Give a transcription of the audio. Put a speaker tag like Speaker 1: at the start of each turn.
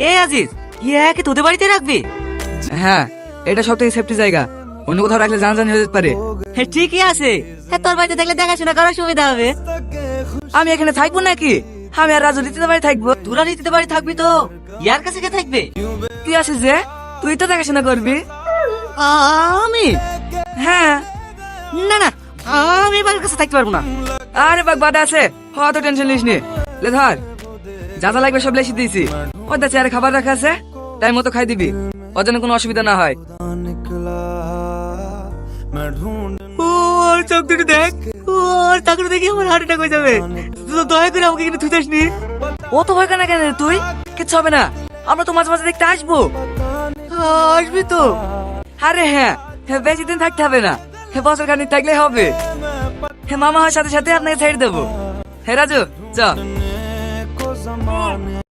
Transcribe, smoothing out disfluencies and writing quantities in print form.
Speaker 1: এ আজিজ, কি তোদের বাড়িতে রাখবি?
Speaker 2: হ্যাঁ, এটা সব থেকে সেফটি জায়গা। অন্য কোথাও রাখলে জানাজানি হয়ে যেতে পারে।
Speaker 1: হ্যাঁ ঠিকই আছে। হ্যাঁ তোর বাড়িতে থাকলে দেখাশোনা করার সুবিধা হবে।
Speaker 2: আমি এখানে থাকবো নাকি? আমি আর রাজু রীতিতে বাড়ি থাকবো।
Speaker 1: তোরা রীতিতে বাড়ি থাকবি তো ইয়ার কাছে কে থাকবে?
Speaker 2: তুই আছিস যে, তুই তো দেখাশোনা করবি।
Speaker 1: আমি?
Speaker 2: হ্যাঁ।
Speaker 1: না না, আমি বাড়ির কাছে থাকতে পারবো না।
Speaker 2: আরে বাগ বাদ আছে, অত টেনশন নিস নি। লে ধর, যা যা লাগবে সব লিখে দিয়েছি। ওদের চেয়ারে খাবার রাখা আছে, টাইম মতো খাই দিবি, ওর জন্য কোনো অসুবিধা না হয়।
Speaker 1: ওর চোখ দুটো দেখ, ওর চাকরি দেখি আমার হার্ট অ্যাটাক হয়ে যাবে। তুই দয়া করে আমাকে কিন্তু থুতাস নি।
Speaker 2: ও তো ভয় কেন কেন তুই? কিচ্ছু হবে না, আমরা তো মাঝে মাঝে দেখতে আসবো।
Speaker 1: আসবি তো?
Speaker 2: আরে হ্যাঁ, বেশি দিন থাকতে হবে না, বছর খানিক থাকলে হবে। মামা হওয়ার সাথে সাথে আপনাকে ছেড়ে দেবো। হে রাজু, চ।